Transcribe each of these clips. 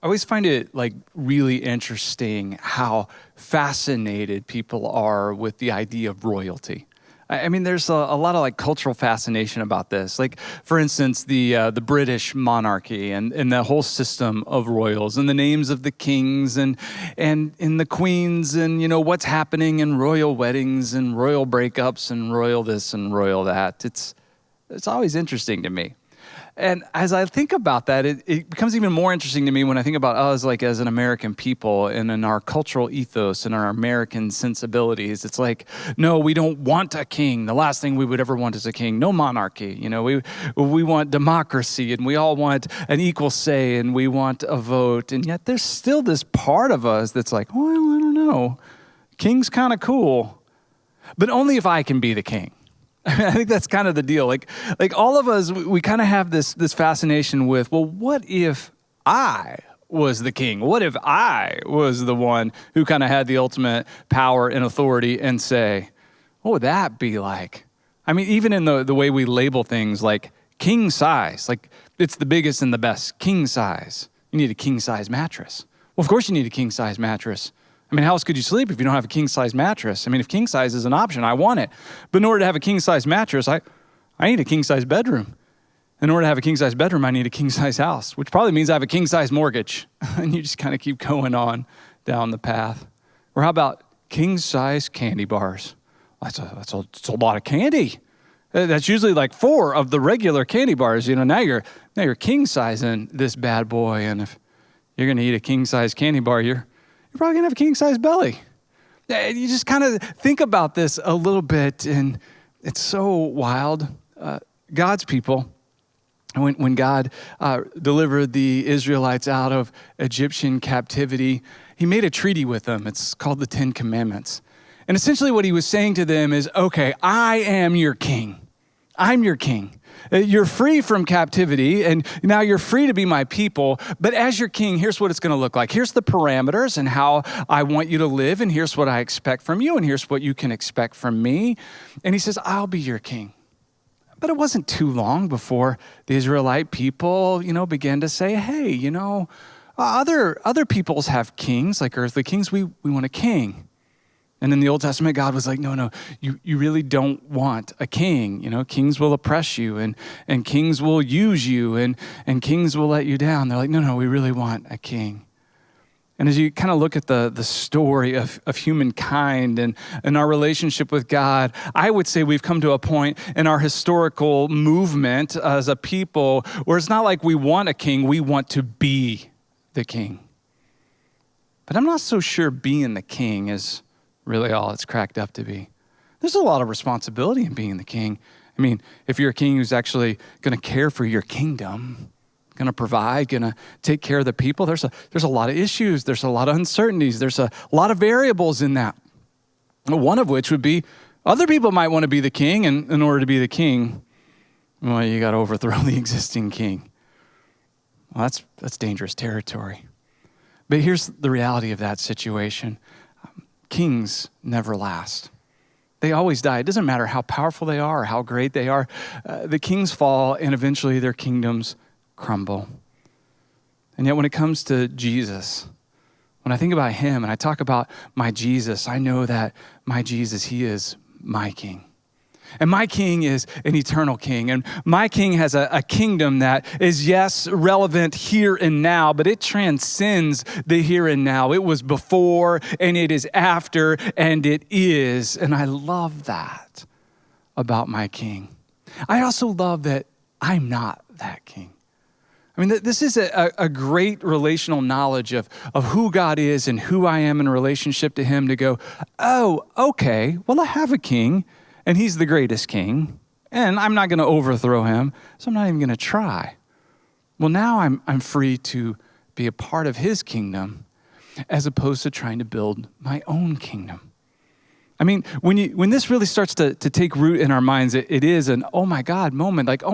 always find it like really interesting how fascinated people are with the idea of royalty. I mean, there's a lot of like cultural fascination about this. Like, for instance, the British monarchy and the whole system of royals and the names of the kings and the queens and, you know, what's happening in royal weddings and royal breakups and royal this and royal that. It's always interesting to me. And as I think about that, it becomes even more interesting to me when I think about us like as an American people and in our cultural ethos and our American sensibilities. It's like, no, we don't want a king. The last thing we would ever want is a king. No monarchy. You know, we want democracy and we all want an equal say and we want a vote. And yet there's still this part of us that's like, well, I don't know. King's kind of cool, but only if I can be the king. I think that's kind of the deal. Like all of us, we kind of have this fascination with, well, what if I was the king? What if I was the one who kind of had the ultimate power and authority and say, what would that be like? I mean, even in the way we label things like king size, like it's the biggest and the best, king size. You need a king size mattress. Well, of course you need a king size mattress. I mean, how else could you sleep if you don't have a king-size mattress? I mean, if king-size is an option, I want it. But in order to have a king-size mattress, I need a king-size bedroom. In order to have a king-size bedroom, I need a king-size house, which probably means I have a king-size mortgage. And you just kind of keep going on down the path. Or how about king-size candy bars? That's a lot of candy. That's usually like 4 of the regular candy bars. You know, now you're king-sizing this bad boy. And if you're going to eat a king-size candy bar, you're probably gonna have a king-size belly. You just kind of think about this a little bit, and it's so wild. God's people, when God delivered the Israelites out of Egyptian captivity, he made a treaty with them. It's called the 10 Commandments. And essentially what he was saying to them is, okay, I am your king. I'm your king. You're free from captivity, and now you're free to be my people. But as your king, here's what it's going to look like. Here's the parameters and how I want you to live, and here's what I expect from you, and here's what you can expect from me. And he says, I'll be your king. But it wasn't too long before the Israelite people, you know, began to say, hey, you know, other peoples have kings, like earthly kings. We want a king. And in the Old Testament, God was like, no, you really don't want a king. You know, kings will oppress you and kings will use you and kings will let you down. They're like, no, we really want a king. And as you kind of look at the story of humankind and our relationship with God, I would say we've come to a point in our historical movement as a people where it's not like we want a king, we want to be the king. But I'm not so sure being the king is really all it's cracked up to be. There's a lot of responsibility in being the king. I mean, if you're a king who's actually going to care for your kingdom, going to provide, going to take care of the people, there's a lot of issues. There's a lot of uncertainties. There's a lot of variables in that. One of which would be other people might want to be the king, and in order to be the king, well, you got to overthrow the existing king. Well, that's dangerous territory. But here's the reality of that situation. Kings never last. They always die. It doesn't matter how powerful they are or how great they are. The kings fall and eventually their kingdoms crumble. And yet when it comes to Jesus, when I think about him and I talk about my Jesus, I know that my Jesus, he is my king. And my king is an eternal king. And my king has a kingdom that is, yes, relevant here and now, but it transcends the here and now. It was before and it is after and it is. And I love that about my king. I also love that I'm not that king. I mean, this is a great relational knowledge of who God is and who I am in relationship to him to go, oh, okay, well, I have a king. And he's the greatest king, and I'm not going to overthrow him, so I'm not even going to try. Well, now I'm free to be a part of his kingdom as opposed to trying to build my own kingdom. I mean, when this really starts to take root in our minds, it is an oh my God moment, like,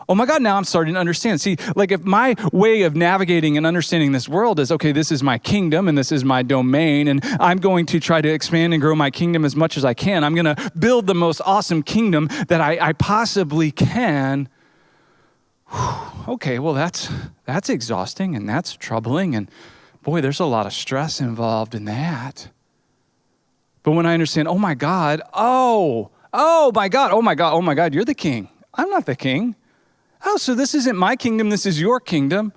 oh my God, now I'm starting to understand. See, like if my way of navigating and understanding this world is, okay, this is my kingdom and this is my domain and I'm going to try to expand and grow my kingdom as much as I can. I'm going to build the most awesome kingdom that I possibly can. Okay, well, that's exhausting and that's troubling. And boy, there's a lot of stress involved in that. But when I understand, oh my God, you're the king. I'm not the king. Oh, so this isn't my kingdom, this is your kingdom.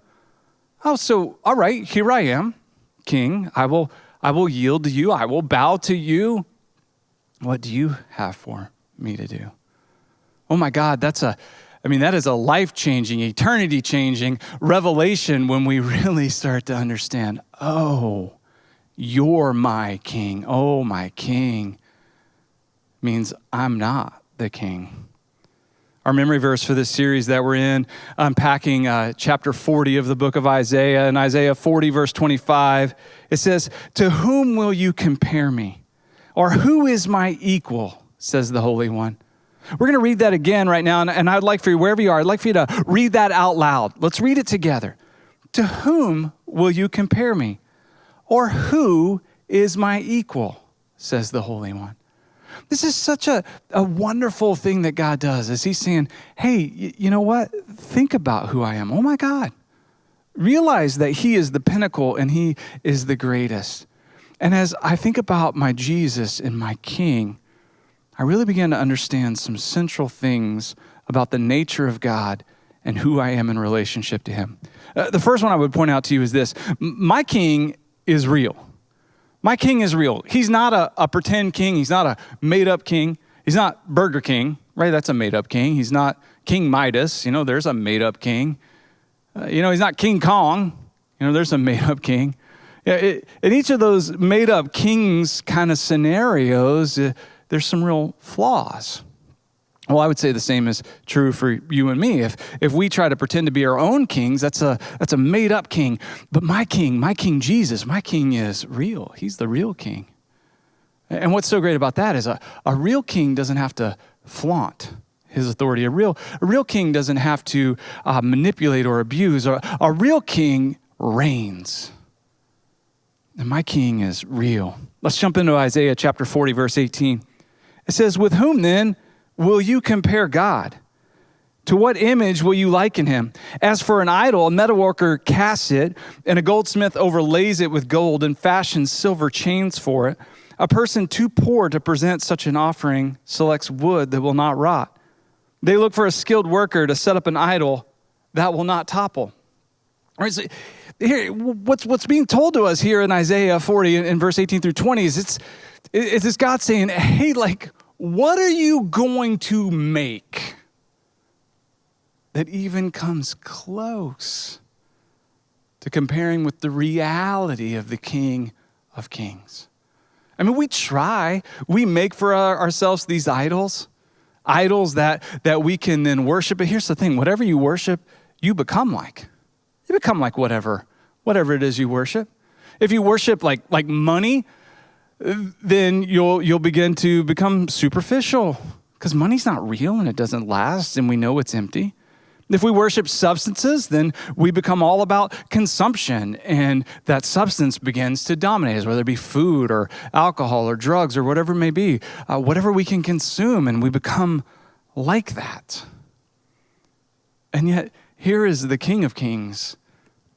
Oh, so all right, here I am, king. I will yield to you. I will bow to you. What do you have for me to do? Oh my God, that is a life-changing, eternity-changing revelation when we really start to understand, oh, you're my king. Oh, my king means I'm not the king. Our memory verse for this series that we're in, unpacking chapter 40 of the book of Isaiah, in Isaiah 40, verse 25, it says, "To whom will you compare me? Or who is my equal, says the Holy One." We're going to read that again right now, and I'd like for you, wherever you are, I'd like for you to read that out loud. Let's read it together. To whom will you compare me? Or who is my equal, says the Holy One. This is such a wonderful thing that God does, is he's saying, hey, you know what? Think about who I am. Oh my God. Realize that he is the pinnacle and he is the greatest. And as I think about my Jesus and my King, I really began to understand some central things about the nature of God and who I am in relationship to him. The first one I would point out to you is this. My King is real. My King is real. He's not a pretend king. He's not a made-up king. He's not Burger King, right? That's a made-up king. He's not King Midas. There's a made-up king. He's not King Kong. There's a made-up king. In each of those made-up kings kind of scenarios, there's some real flaws. Well, I would say the same is true for you and me. If we try to pretend to be our own kings, that's a made-up king. But my King Jesus, my King is real. He's the real king. And what's so great about that is a real king doesn't have to flaunt his authority. A real king doesn't have to manipulate or abuse. A real king reigns. And my King is real. Let's jump into Isaiah chapter 40, verse 18. It says, "With whom then will you compare God? To what image will you liken him? As for an idol, a metalworker casts it, and a goldsmith overlays it with gold and fashions silver chains for it. A person too poor to present such an offering selects wood that will not rot. They look for a skilled worker to set up an idol that will not topple." All right, so here, what's being told to us here in Isaiah 40 in verse 18 through 20 is it's this God saying, hey, what are you going to make that even comes close to comparing with the reality of the King of Kings? We make for ourselves these idols that we can then worship. But here's the thing, whatever you worship, you become like. You become like whatever it is you worship. If you worship like money, then you'll begin to become superficial because money's not real and it doesn't last and we know it's empty. If we worship substances, then we become all about consumption and that substance begins to dominate us, whether it be food or alcohol or drugs or whatever it may be, whatever we can consume, and we become like that. And yet, here is the King of Kings,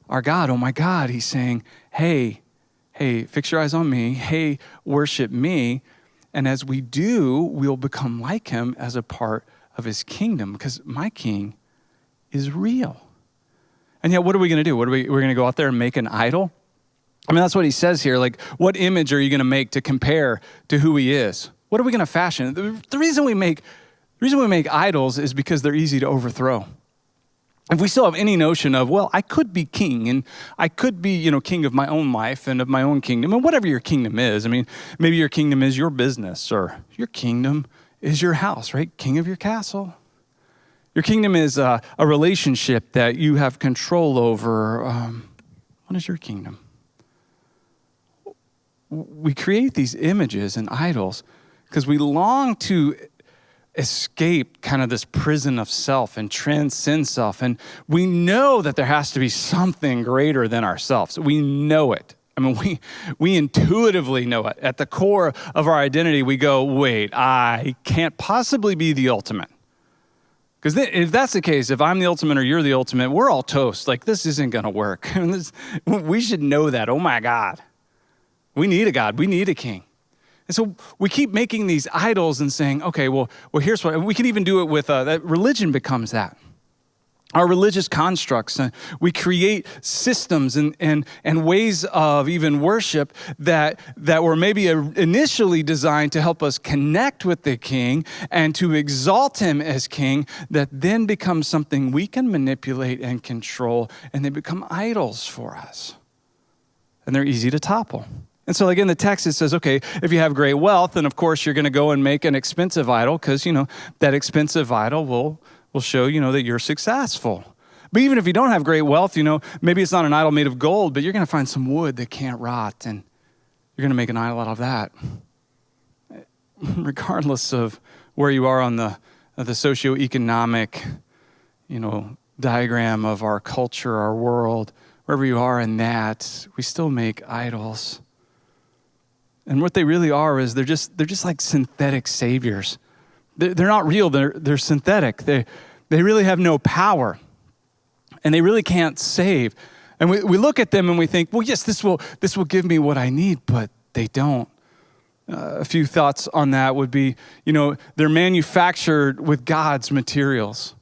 our God. Oh my God, he's saying, hey, fix your eyes on me. Hey, worship me. And as we do, we'll become like him as a part of his kingdom because my King is real. And yet, what are we going to do? We're going to go out there and make an idol? That's what he says here. What image are you going to make to compare to who he is? What are we going to fashion? The reason we make idols is because they're easy to overthrow. If we still have any notion of, well, I could be king and I could be, king of my own life and of my own kingdom, and whatever your kingdom is. Maybe your kingdom is your business or your kingdom is your house, right? King of your castle. Your kingdom is a relationship that you have control over. What is your kingdom? We create these images and idols because we long to escape kind of this prison of self and transcend self. And we know that there has to be something greater than ourselves. We know it. We intuitively know it. At the core of our identity, we go, wait, I can't possibly be the ultimate. Because if that's the case, if I'm the ultimate or you're the ultimate, we're all toast. Like, this isn't going to work. We should know that. Oh, my God. We need a God. We need a king. And so we keep making these idols and saying, okay, well, here's what. We can even do it with, that religion becomes that. Our religious constructs, we create systems and ways of even worship that were maybe initially designed to help us connect with the king and to exalt him as king, that then become something we can manipulate and control, and they become idols for us. And they're easy to topple. And so like in the text, it says, okay, if you have great wealth, then of course you're going to go and make an expensive idol, because, that expensive idol will show, that you're successful. But even if you don't have great wealth, maybe it's not an idol made of gold, but you're going to find some wood that can't rot, and you're going to make an idol out of that. Regardless of where you are on the socioeconomic, diagram of our culture, our world, wherever you are in that, we still make idols. And what they really are is they're just like synthetic saviors. They're not real. They're synthetic. They really have no power, and they really can't save. And we look at them and we think, well, yes, this will give me what I need, but they don't. A few thoughts on that would be, they're manufactured with God's materials.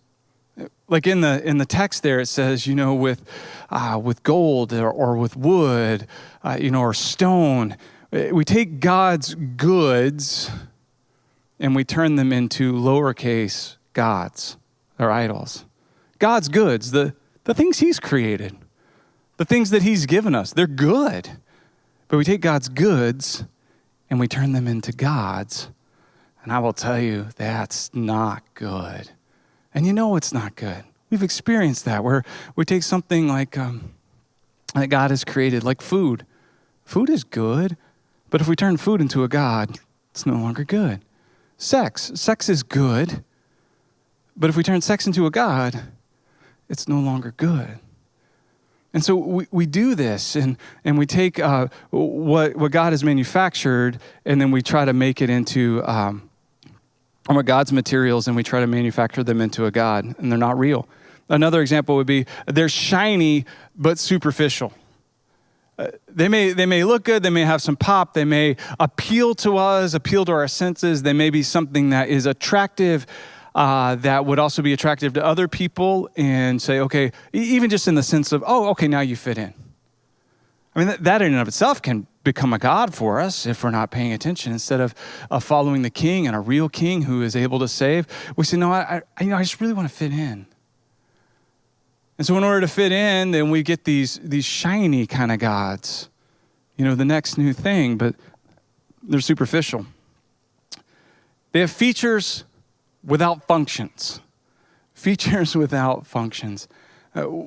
Like in the text there, it says, with gold or with wood, or stone. We take God's goods and we turn them into lowercase gods or idols. God's goods, the things he's created, the things that he's given us, they're good. But we take God's goods and we turn them into gods. And I will tell you, that's not good. And it's not good. We've experienced that, where we take something like that God has created, like food. Food is good, but if we turn food into a god, it's no longer good. Sex is good, but if we turn sex into a god, it's no longer good. And so we do this, and we take what God has manufactured, and then we try to make it into what God's materials, and we try to manufacture them into a god, and they're not real. Another example would be they're shiny but superficial. They may look good, they may have some pop, they may appeal to us, appeal to our senses, they may be something that is attractive, that would also be attractive to other people, and say, okay, even just in the sense of, oh, okay, now you fit in. I mean, that in and of itself can become a god for us if we're not paying attention. Instead of following the king and a real king who is able to save, we say, no, I just really want to fit in. And so in order to fit in, then we get these shiny kind of gods, the next new thing, but they're superficial. They have features without functions. Features without functions.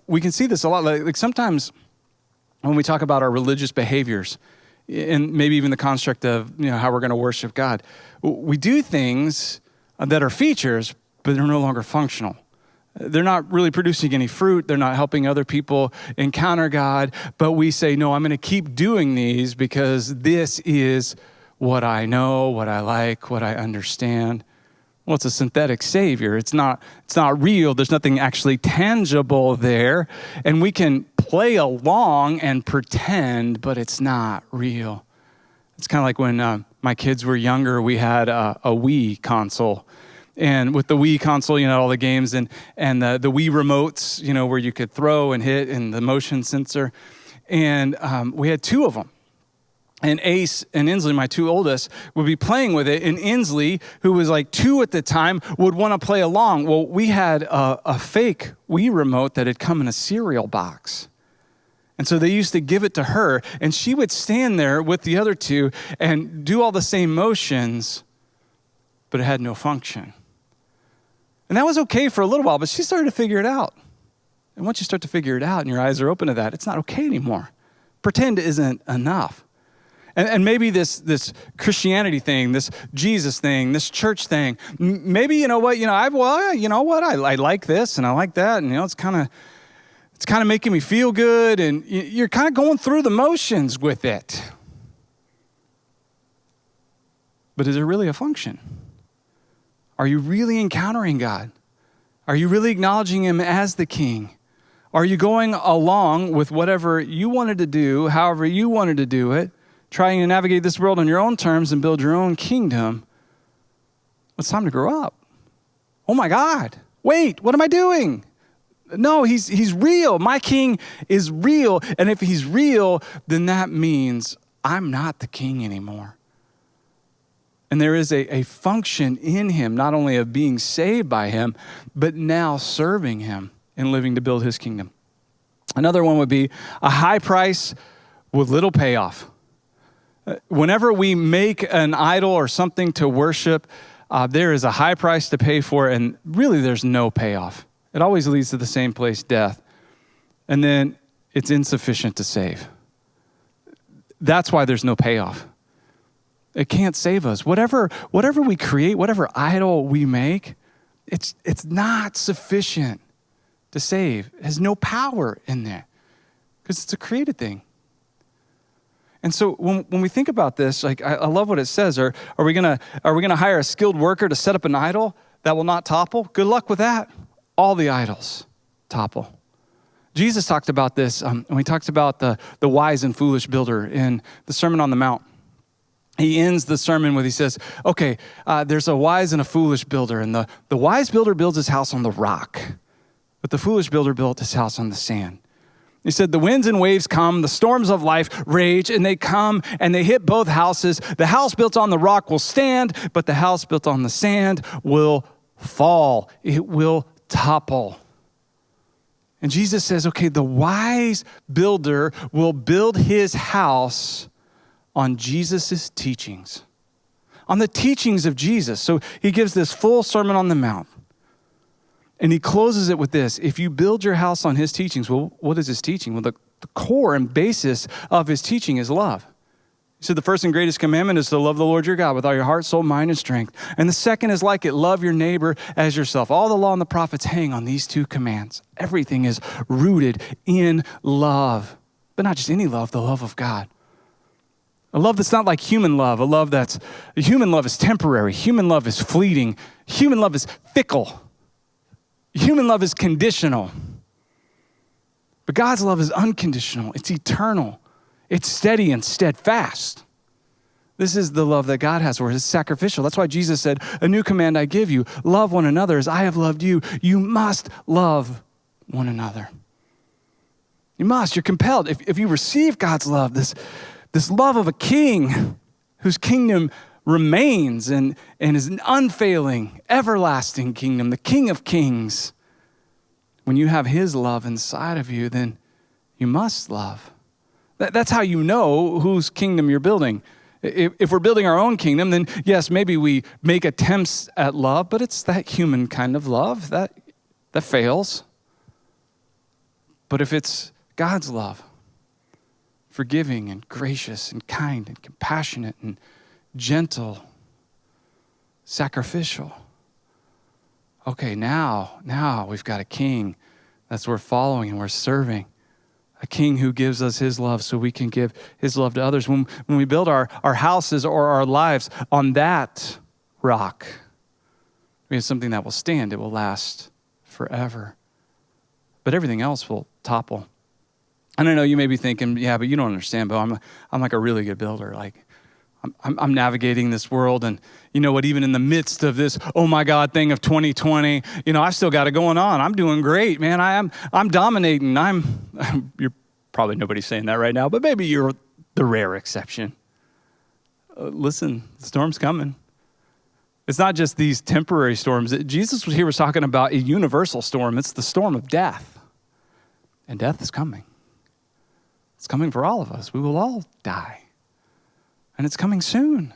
We can see this a lot. Like sometimes when we talk about our religious behaviors, and maybe even the construct of how we're going to worship God, we do things that are features, but they're no longer functional. They're not really producing any fruit. They're not helping other people encounter God. But we say, no, I'm going to keep doing these because this is what I know, what I like, what I understand. Well, it's a synthetic savior. It's not real. There's nothing actually tangible there. And we can play along and pretend, but it's not real. It's kind of like when my kids were younger, we had a Wii console. And with the Wii console, all the games and the Wii remotes, where you could throw and hit, and the motion sensor. And we had two of them. And Ace and Inslee, my two oldest, would be playing with it. And Inslee, who was like 2 at the time, would want to play along. Well, we had a fake Wii remote that had come in a cereal box. And so they used to give it to her. And she would stand there with the other two and do all the same motions, but it had no function. And that was okay for a little while, but she started to figure it out. And once you start to figure it out and your eyes are open to that, it's not okay anymore. Pretend isn't enough. And maybe this Christianity thing, this Jesus thing, this church thing, maybe I like this and I like that, and it's kind of making me feel good, and you're kind of going through the motions with it. But is there really a function? Are you really encountering God? Are you really acknowledging him as the king? Are you going along with whatever you wanted to do, however you wanted to do it, trying to navigate this world on your own terms and build your own kingdom? It's time to grow up. Oh my God, wait, what am I doing? No, he's real. My king is real. And if he's real, then that means I'm not the king anymore. And there is a function in him, not only of being saved by him, but now serving him and living to build his kingdom. Another one would be a high price with little payoff. Whenever we make an idol or something to worship, there is a high price to pay for it, and really there's no payoff. It always leads to the same place, death. And then it's insufficient to save. That's why there's no payoff. It can't save us. Whatever we create, whatever idol we make, it's not sufficient to save. It has no power in there because it's a created thing. And so when we think about this, like I love what it says. Are we gonna hire a skilled worker to set up an idol that will not topple? Good luck with that. All the idols topple. Jesus talked about this when he talks about the wise and foolish builder in the Sermon on the Mount. He ends the sermon with, he says, okay, there's a wise and a foolish builder, and the wise builder builds his house on the rock, but the foolish builder built his house on the sand. He said, the winds and waves come, the storms of life rage, and they come and they hit both houses. The house built on the rock will stand, but the house built on the sand will fall. It will topple. And Jesus says, okay, the wise builder will build his house on Jesus' teachings, on the teachings of Jesus. So he gives this full Sermon on the Mount. And he closes it with this. If you build your house on his teachings, well, what is his teaching? Well, the core and basis of his teaching is love. He said the first and greatest commandment is to love the Lord your God with all your heart, soul, mind, and strength. And the second is like it, love your neighbor as yourself. All the law and the prophets hang on these two commands. Everything is rooted in love, but not just any love, the love of God. A love that's not like human love, human love is temporary. Human love is fleeting. Human love is fickle. Human love is conditional. But God's love is unconditional. It's eternal. It's steady and steadfast. This is the love that God has for us. It's sacrificial. That's why Jesus said, a new command I give you, love one another as I have loved you. You must love one another. You must. You're compelled. If you receive God's love, this love of a king whose kingdom remains and is an unfailing, everlasting kingdom, the King of Kings. When you have his love inside of you, then you must love. That's how you know whose kingdom you're building. If we're building our own kingdom, then yes, maybe we make attempts at love, but it's that human kind of love that fails. But if it's God's love, forgiving and gracious and kind and compassionate and gentle, sacrificial. Okay, now we've got a king that's worth following and we're serving. A king who gives us his love so we can give his love to others. When we build our houses or our lives on that rock, we have something that will stand. It will last forever. But everything else will topple. And I know you may be thinking, yeah, but you don't understand, but I'm like a really good builder. Like I'm navigating this world, and you know what, even in the midst of this, oh my God thing of 2020, I still got it going on. I'm doing great, man. I'm dominating. You're probably nobody's saying that right now, but maybe you're the rare exception. Listen, the storm's coming. It's not just these temporary storms. Jesus was talking about a universal storm. It's the storm of death. And death is coming. It's coming for all of us. We will all die. And it's coming soon.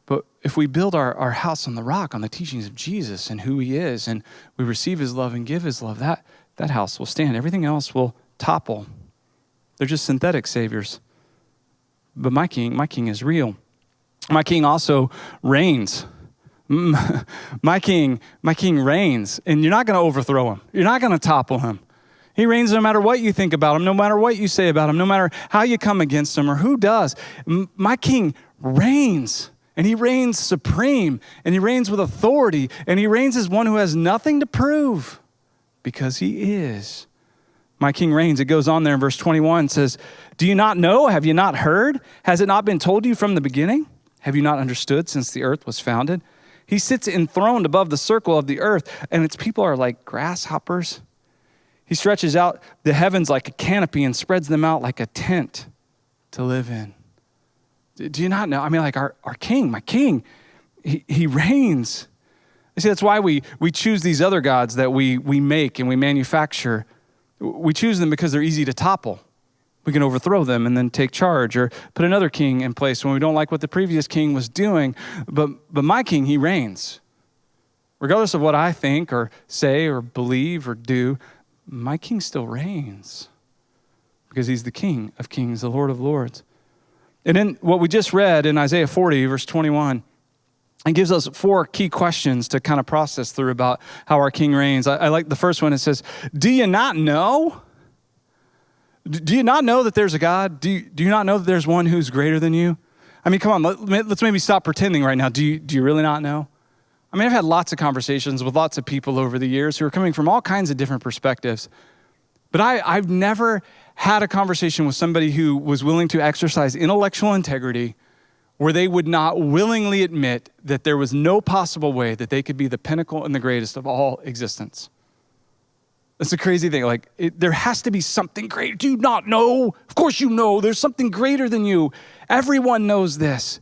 But if we build our house on the rock, on the teachings of Jesus and who he is, and we receive his love and give his love, that house will stand. Everything else will topple. They're just synthetic saviors. But my king is real. My king also reigns. My king reigns, and you're not going to overthrow him. You're not going to topple him. He reigns no matter what you think about him, no matter what you say about him, no matter how you come against him or who does. My king reigns, and he reigns supreme, and he reigns with authority, and he reigns as one who has nothing to prove because he is. My king reigns. It goes on there in verse 21, says, do you not know? Have you not heard? Has it not been told you from the beginning? Have you not understood since the earth was founded? He sits enthroned above the circle of the earth, and its people are like grasshoppers. He stretches out the heavens like a canopy and spreads them out like a tent to live in. Do you not know? I mean, like our king, my king, he reigns. You see, that's why we choose these other gods that we make and we manufacture. We choose them because they're easy to topple. We can overthrow them and then take charge or put another king in place when we don't like what the previous king was doing. But my king, he reigns. Regardless of what I think or say or believe or do, my king still reigns because he's the King of kings, the Lord of lords. And in what we just read in Isaiah 40, verse 21, it gives us 4 key questions to kind of process through about how our king reigns. I like the first one. It says, do you not know? Do you not know that there's a God? Do you not know that there's one who's greater than you? I mean, come on, let's maybe stop pretending right now. Do you really not know? I mean, I've had lots of conversations with lots of people over the years who are coming from all kinds of different perspectives. But I've never had a conversation with somebody who was willing to exercise intellectual integrity where they would not willingly admit that there was no possible way that they could be the pinnacle and the greatest of all existence. That's a crazy thing. Like, there has to be something great. Do you not know? Of course you know. There's something greater than you. Everyone knows this.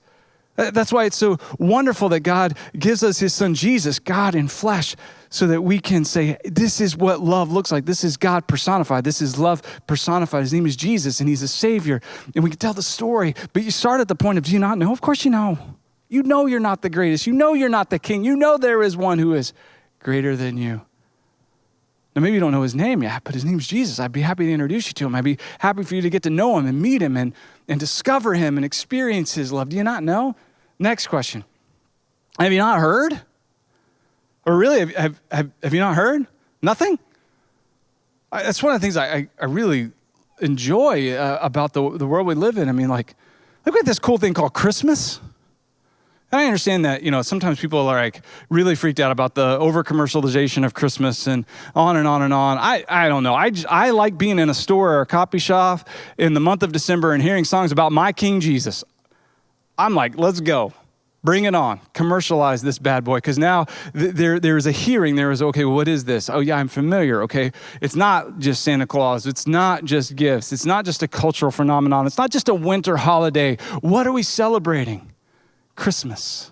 That's why it's so wonderful that God gives us his son Jesus, God in flesh, so that we can say, this is what love looks like. This is God personified. This is love personified. His name is Jesus, and he's a savior. And we can tell the story. But you start at the point of, do you not know? Of course you know. You know you're not the greatest. You know you're not the king. You know there is one who is greater than you. Now, maybe you don't know his name yet, but his name's Jesus. I'd be happy to introduce you to him. I'd be happy for you to get to know him and meet him and discover him and experience his love. Do you not know? Next question. Have you not heard? Or really, have you not heard? Nothing? That's one of the things I really enjoy about the world we live in. I mean, like, look at this cool thing called Christmas. And I understand that, sometimes people are like really freaked out about the over-commercialization of Christmas and on and on and on. I don't know. I like being in a store or a coffee shop in the month of December and hearing songs about my King Jesus. I'm like, let's go. Bring it on. Commercialize this bad boy. Because now there is a hearing. There is, okay, well, what is this? Oh, yeah, I'm familiar. Okay, it's not just Santa Claus. It's not just gifts. It's not just a cultural phenomenon. It's not just a winter holiday. What are we celebrating? Christmas.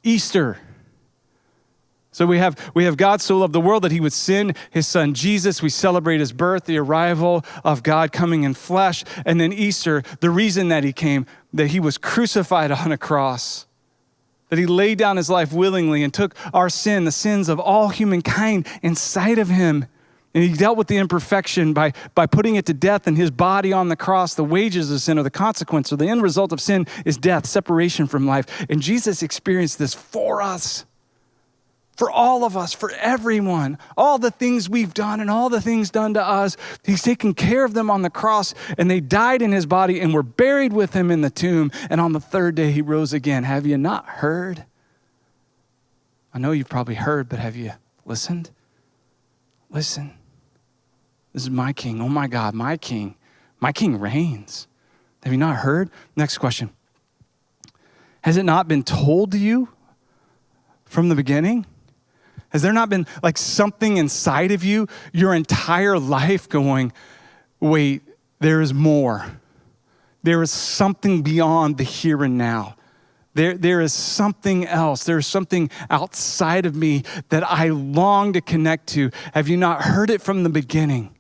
Easter. So we have God so loved the world that he would send his son Jesus. We celebrate his birth, the arrival of God coming in flesh. And then Easter, the reason that he came, that he was crucified on a cross, that he laid down his life willingly and took our sin, the sins of all humankind inside of him. And he dealt with the imperfection by putting it to death in his body on the cross. The wages of sin, or the consequence, or the end result of sin is death, separation from life. And Jesus experienced this for us. For all of us, for everyone, all the things we've done and all the things done to us, he's taken care of them on the cross, and they died in his body and were buried with him in the tomb. And on the third day, he rose again. Have you not heard? I know you've probably heard, but have you listened? Listen. This is my king. Oh my God, my king. My king reigns. Have you not heard? Next question. Has it not been told to you from the beginning? Has there not been like something inside of you your entire life going, wait, there is more. There is something beyond the here and now. There is something else. There is something outside of me that I long to connect to. Have you not heard it from the beginning?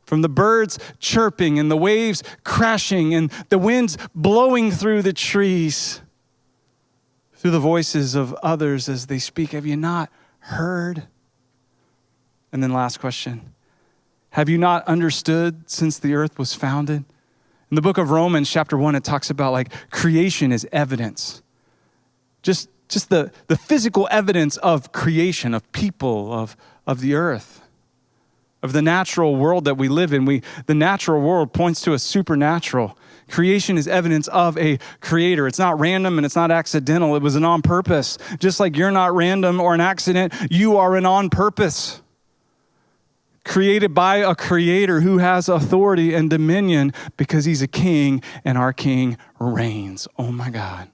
From the birds chirping and the waves crashing and the winds blowing through the trees, through the voices of others as they speak. Have you not heard? And then last question. Have you not understood since the earth was founded? In the book of Romans, chapter 1, it talks about like creation is evidence. Just the physical evidence of creation, of people, of the earth. of the natural world that we live in. The natural world points to a supernatural. Creation is evidence of a creator. It's not random and it's not accidental. It was an on purpose. Just like you're not random or an accident, you are an on purpose. Created by a creator who has authority and dominion because he's a king and our king reigns. Oh my God.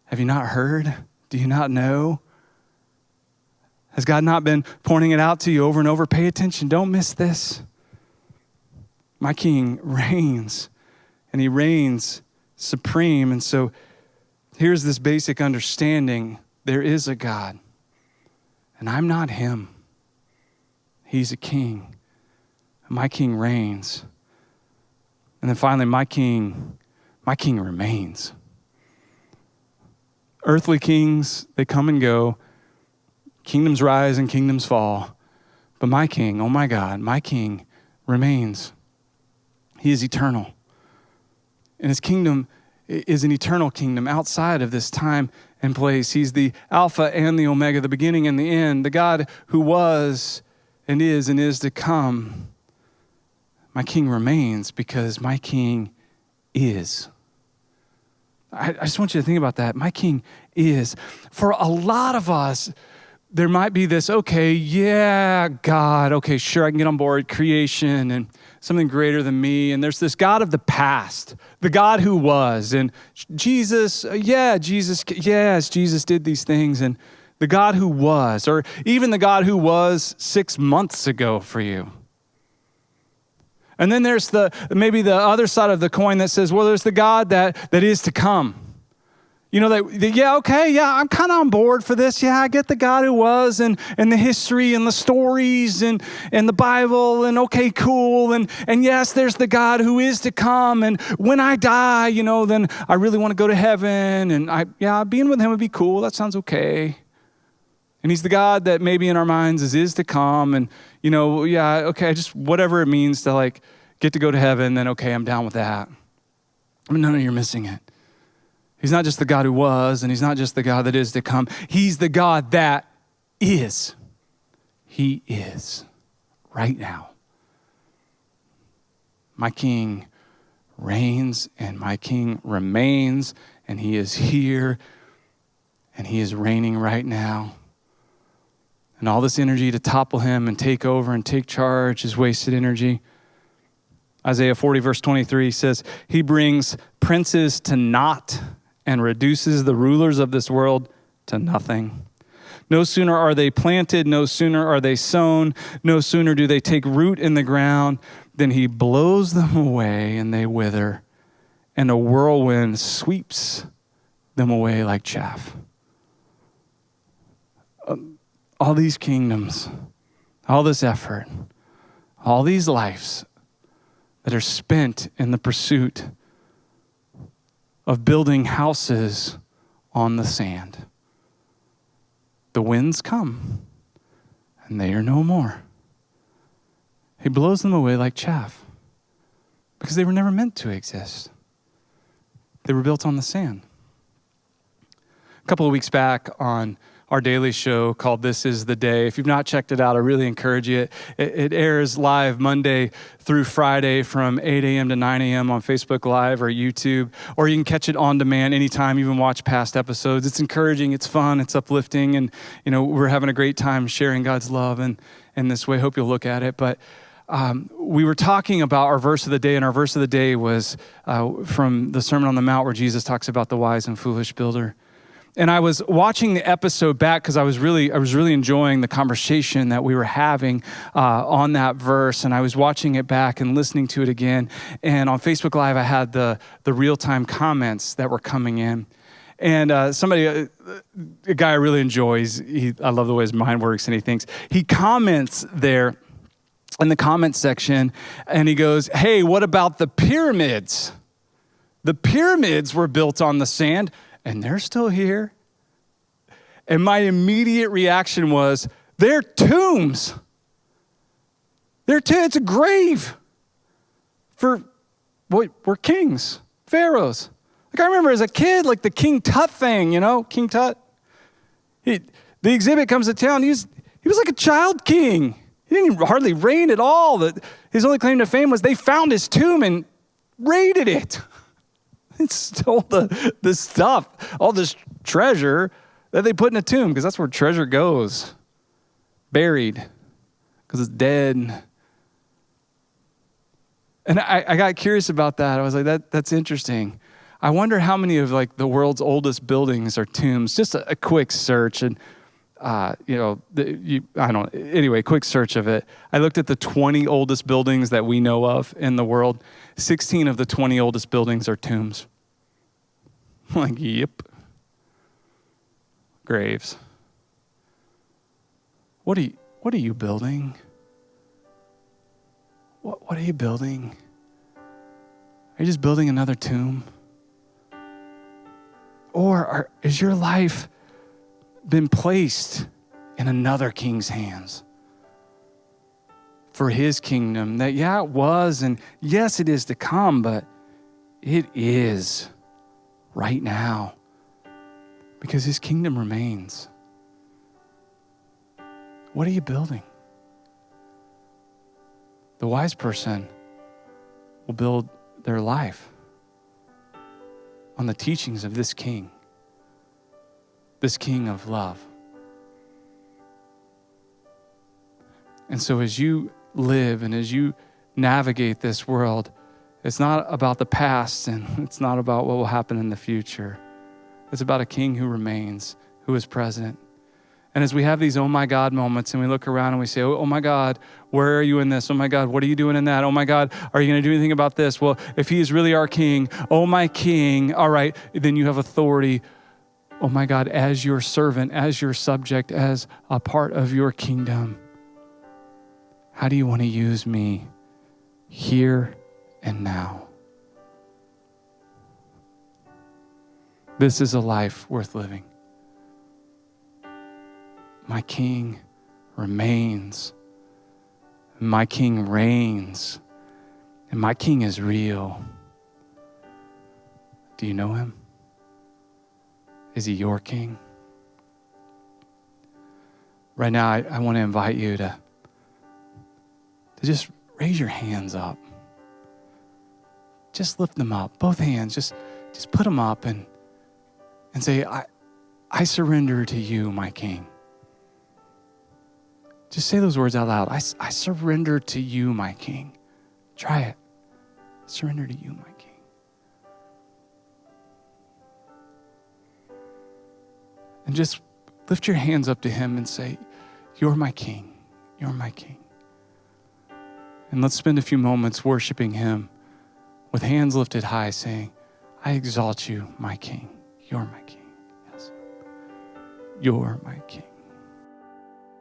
Have you not heard? Do you not know? Has God not been pointing it out to you over and over? Pay attention. Don't miss this. My king reigns, and he reigns supreme. And so here's this basic understanding. There is a God, and I'm not him. He's a king. My king reigns. And then finally, my king remains. Earthly kings, they come and go. Kingdoms rise and kingdoms fall. But my king, oh my God, my king remains. He is eternal. And his kingdom is an eternal kingdom outside of this time and place. He's the Alpha and the Omega, the beginning and the end, the God who was and is to come. My king remains because my king is. I just want you to think about that. My king is. For a lot of us, there might be this, okay, yeah, God, okay, sure, I can get on board, creation and something greater than me. And there's this God of the past, the God who was. And Jesus did these things. And the God who was, or even the God who was 6 months ago for you. And then there's maybe the other side of the coin that says, well, there's the God that is to come. You know, I'm kind of on board for this. Yeah, I get the God who was and the history and the stories and the Bible and okay, cool. And yes, there's the God who is to come. And when I die, then I really want to go to heaven. And being with him would be cool. That sounds okay. And he's the God that maybe in our minds is to come. And, just whatever it means to get to go to heaven, then okay, I'm down with that. No, you're missing it. He's not just the God who was, and he's not just the God that is to come. He's the God that is. He is right now. My king reigns, and my king remains, and he is here, and he is reigning right now. And all this energy to topple him and take over and take charge is wasted energy. Isaiah 40, verse 23 says, he brings princes to naught and reduces the rulers of this world to nothing. No sooner are they planted, no sooner are they sown, no sooner do they take root in the ground, than he blows them away and they wither, and a whirlwind sweeps them away like chaff. All these kingdoms, all this effort, all these lives that are spent in the pursuit of building houses on the sand. The winds come, and they are no more. He blows them away like chaff because they were never meant to exist. They were built on the sand. A couple of weeks back on our daily show called This Is the Day. If you've not checked it out, I really encourage you. It airs live Monday through Friday from 8 a.m. to 9 a.m. on Facebook Live or YouTube, or you can catch it on demand anytime, even watch past episodes. It's encouraging, it's fun, it's uplifting, and we're having a great time sharing God's love in this way. Hope you'll look at it. But we were talking about our verse of the day, and our verse of the day was from the Sermon on the Mount where Jesus talks about the wise and foolish builder. And I was watching the episode back because I was really enjoying the conversation that we were having on that verse. And I was watching it back and listening to it again. And on Facebook Live, I had the real-time comments that were coming in. And a guy I really enjoy, I love the way his mind works, and he comments there in the comment section, and he goes, hey, what about the pyramids? The pyramids were built on the sand, and they're still here. And my immediate reaction was, they're tombs. It's a grave for what were kings, pharaohs. I remember as a kid, the King Tut thing, King Tut. The exhibit comes to town. He was like a child king. He didn't hardly reign at all. His only claim to fame was they found his tomb and raided it. It stole the stuff, all this treasure that they put in a tomb, because that's where treasure goes. Buried, because it's dead. And I got curious about that. I was like, that's interesting. I wonder how many of like the world's oldest buildings are tombs. Just a quick search, and anyway, quick search of it. I looked at the 20 oldest buildings that we know of in the world. 16 of the 20 oldest buildings are tombs. I'm like, yep. Graves. What are you building? What are you building? Are you just building another tomb? Or is your life been placed in another king's hands for his kingdom? That, yeah, it was, and yes, it is to come, but it is right now because his kingdom remains. What are you building? The wise person will build their life on the teachings of this king of love. And so as you live and as you navigate this world, it's not about the past and it's not about what will happen in the future. It's about a king who remains, who is present. And as we have these oh my God moments and we look around and we say, oh my God, where are you in this? Oh my God, what are you doing in that? Oh my God, are you going to do anything about this? Well, if he is really our king, oh my king, all right, then you have authority, oh my God, as your servant, as your subject, as a part of your kingdom. How do you want to use me here and now? This is a life worth living. My king remains. My king reigns. And my king is real. Do you know him? Is he your king? Right now, I want to invite you to just raise your hands up. Just lift them up, both hands. Just put them up and say, I surrender to you, my king. Just say those words out loud. I surrender to you, my king. Try it. Surrender to you, my king. And just lift your hands up to him and say, you're my king. You're my king. And let's spend a few moments worshiping him with hands lifted high, saying, I exalt you, my king. You're my king. Yes. You're my king.